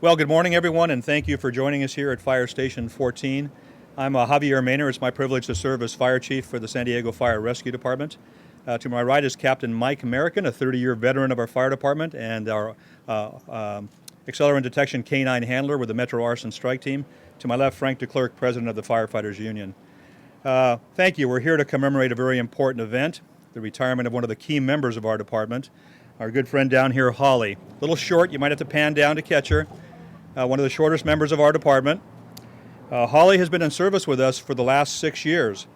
Well, good morning, everyone, and thank you for joining us here at Fire Station 14. I'm Javier Maynor. It's my privilege to serve as Fire Chief for the San Diego Fire Rescue Department. To my right is Captain Mike American, a 30-year veteran of our fire department and our accelerant detection K-9 handler with the Metro Arson Strike Team. To my left, Frank DeClercq, President of the Firefighters Union. Thank you. We're here to commemorate a very important event, the retirement of one of the key members of our department, our good friend down here, Hollie. A little short, you might have to pan down to catch her. One of the shortest members of our department. Hollie has been in service with us for the last 6 years.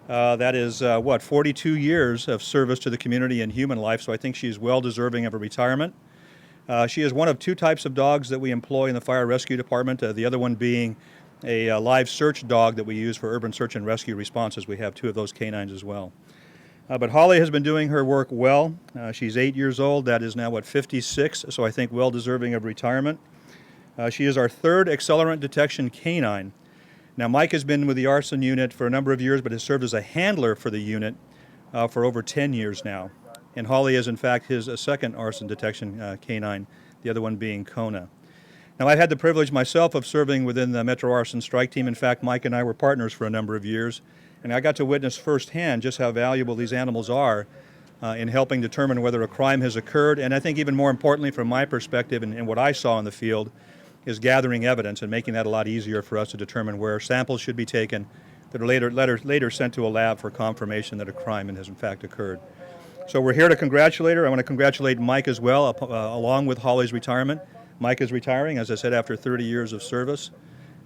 That is, 42 years of service to the community and human life, so I think she's well deserving of a retirement. She is one of two types of dogs that we employ in the Fire Rescue Department, the other one being a live search dog that we use for urban search and rescue responses. We have two of those canines as well. But Hollie has been doing her work well. She's 8 years old. That is now, 56, so I think well deserving of retirement. She is our third accelerant detection canine. Now, Mike has been with the arson unit for a number of years, but has served as a handler for the unit for over 10 years now. And Hollie is, in fact, his second arson detection canine, the other one being Kona. Now, I've had the privilege myself of serving within the Metro Arson Strike Team. In fact, Mike and I were partners for a number of years, and I got to witness firsthand just how valuable these animals are in helping determine whether a crime has occurred. And I think even more importantly, from my perspective and what I saw in the field, is gathering evidence and making that a lot easier for us to determine where samples should be taken that are later sent to a lab for confirmation that a crime has in fact occurred. So we're here to congratulate her. I want to congratulate Mike as well, along with Hollie's retirement. Mike is retiring, as I said, after 30 years of service.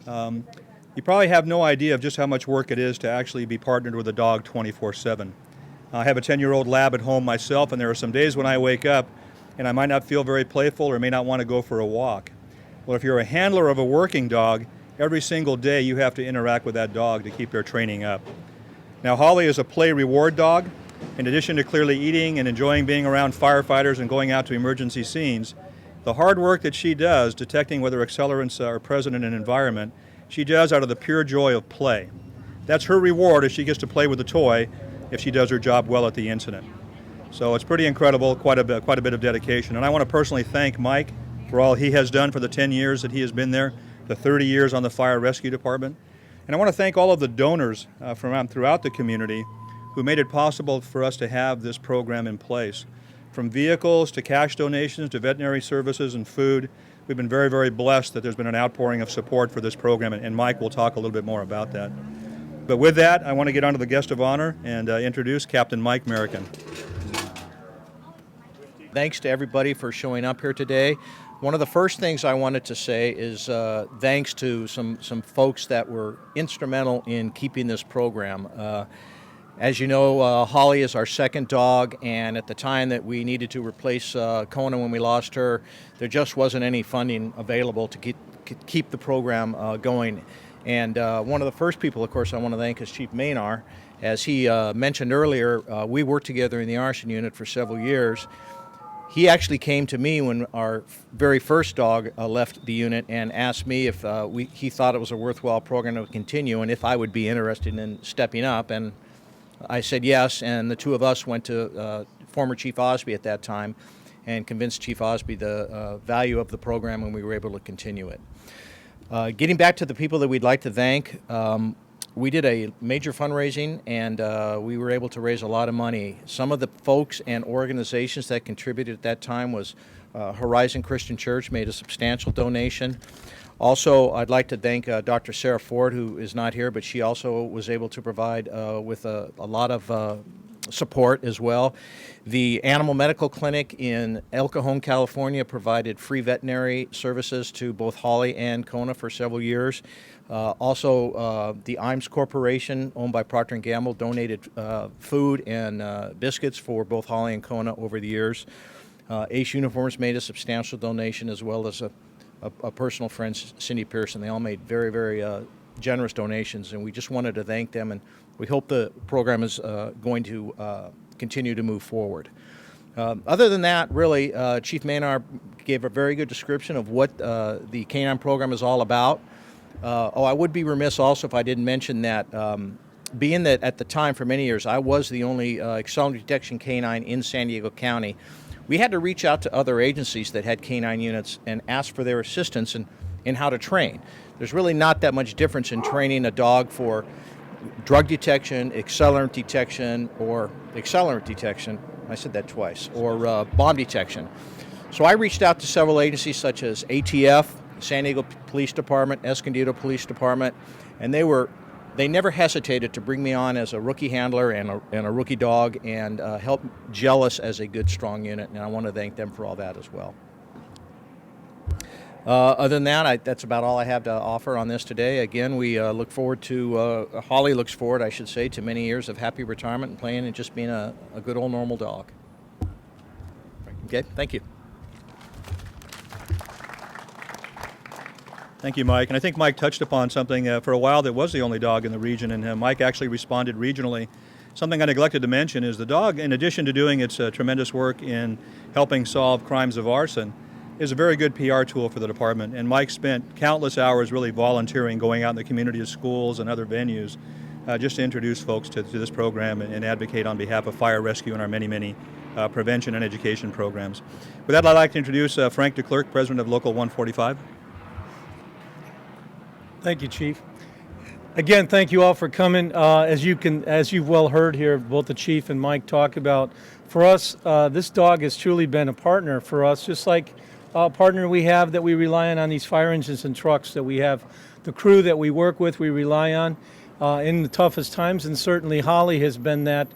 You probably have no idea of just how much work it is to actually be partnered with a dog 24/7. I have a 10-year-old lab at home myself, and there are some days when I wake up and I might not feel very playful or may not want to go for a walk. Well, if you're a handler of a working dog, every single day you have to interact with that dog to keep their training up. Now, Hollie is a play reward dog. In addition to clearly eating and enjoying being around firefighters and going out to emergency scenes, the hard work that she does, detecting whether accelerants are present in an environment, she does out of the pure joy of play. That's her reward, as she gets to play with a toy if she does her job well at the incident. So it's pretty incredible, quite a bit of dedication. And I want to personally thank Mike for all he has done for the 10 years that he has been there, the 30 years on the Fire Rescue Department. And I want to thank all of the donors from throughout the community who made it possible for us to have this program in place. From vehicles to cash donations to veterinary services and food, we've been very, very blessed that there's been an outpouring of support for this program, and Mike will talk a little bit more about that. But with that, I want to get on to the guest of honor and introduce Captain Mike American. Thanks to everybody for showing up here today. One of the first things I wanted to say is thanks to some folks that were instrumental in keeping this program. As you know, Hollie is our second dog, and at the time that we needed to replace Kona when we lost her, there just wasn't any funding available to keep the program going. And one of the first people, of course, I want to thank is Chief Maynor. As he mentioned earlier, we worked together in the arson unit for several years. He actually came to me when our very first dog left the unit and asked me if he thought it was a worthwhile program to continue and if I would be interested in stepping up. And I said yes, and the two of us went to former Chief Osby at that time and convinced Chief Osby the value of the program, and we were able to continue it. Getting back to the people that we'd like to thank, we did a major fundraising, and we were able to raise a lot of money. Some of the folks and organizations that contributed at that time was Horizon Christian Church made a substantial donation. Also, I'd like to thank Dr. Sarah Ford, who is not here, but she also was able to provide with a lot of support as well. The Animal Medical Clinic in El Cajon, California provided free veterinary services to both Hollie and Kona for several years. Also, the IMES Corporation, owned by Procter & Gamble, donated food and biscuits for both Hollie and Kona over the years. Ace Uniforms made a substantial donation, as well as a personal friend, Cindy Pearson. They all made very, very generous donations, and we just wanted to thank them, and we hope the program is going to continue to move forward. Other than that, really, Chief Maynor gave a very good description of what the K-9 program is all about. I would be remiss also if I didn't mention that being that at the time for many years I was the only accelerant detection canine in San Diego County, we had to reach out to other agencies that had canine units and ask for their assistance in how to train. There's really not that much difference in training a dog for drug detection, accelerant detection, I said that twice, or bomb detection. So I reached out to several agencies such as ATF, San Diego Police Department, Escondido Police Department, and they never hesitated to bring me on as a rookie handler and a rookie dog and help gel us as a good, strong unit, and I want to thank them for all that as well. Other than that, that's about all I have to offer on this today. Again, we look forward to, Hollie looks forward, I should say, to many years of happy retirement and playing and just being a good old normal dog. Okay, thank you. Thank you, Mike. And I think Mike touched upon something. For a while, that was the only dog in the region, and Mike actually responded regionally. Something I neglected to mention is the dog, in addition to doing its tremendous work in helping solve crimes of arson, is a very good PR tool for the department. And Mike spent countless hours really volunteering, going out in the community to schools and other venues, just to introduce folks to this program and advocate on behalf of fire rescue and our many, many prevention and education programs. With that, I'd like to introduce Frank DeClercq, President of Local 145. Thank you, Chief. Again, thank you all for coming. As you've well heard here, both the Chief and Mike talk about, for us, this dog has truly been a partner for us, just like a partner we have that we rely on these fire engines and trucks that we have. The crew that we work with, we rely on in the toughest times, and certainly Hollie has been that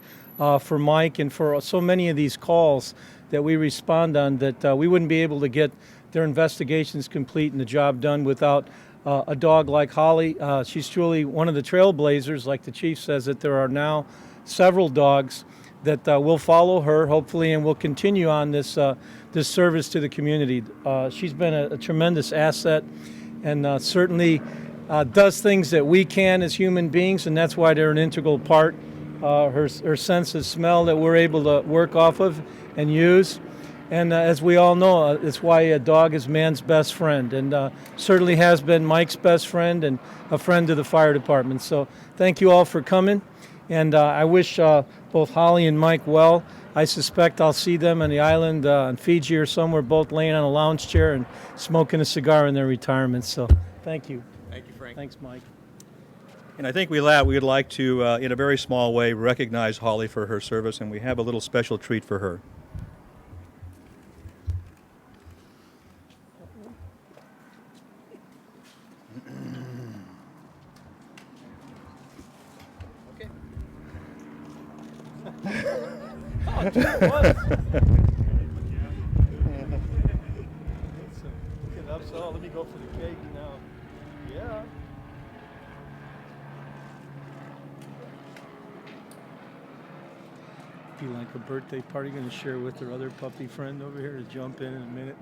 for Mike and for so many of these calls that we respond on that we wouldn't be able to get their investigations complete and the job done without a dog like Hollie. She's truly one of the trailblazers, like the Chief says, that there are now several dogs that will follow her, hopefully, and will continue on this service to the community. She's been a tremendous asset and certainly does things that we can as human beings, and that's why they're an integral part. Her sense of smell that we're able to work off of and use. And as we all know, it's why a dog is man's best friend, and certainly has been Mike's best friend and a friend of the fire department. So thank you all for coming, and I wish both Hollie and Mike well. I suspect I'll see them on the island on Fiji or somewhere, both laying on a lounge chair and smoking a cigar in their retirement. So thank you. Thank you, Frank. Thanks, Mike. And I think we would like to, in a very small way, recognize Hollie for her service, and we have a little special treat for her. Let me go for the cake now. Yeah. Be like a birthday party, going to share with her other puppy friend over here to jump in a minute.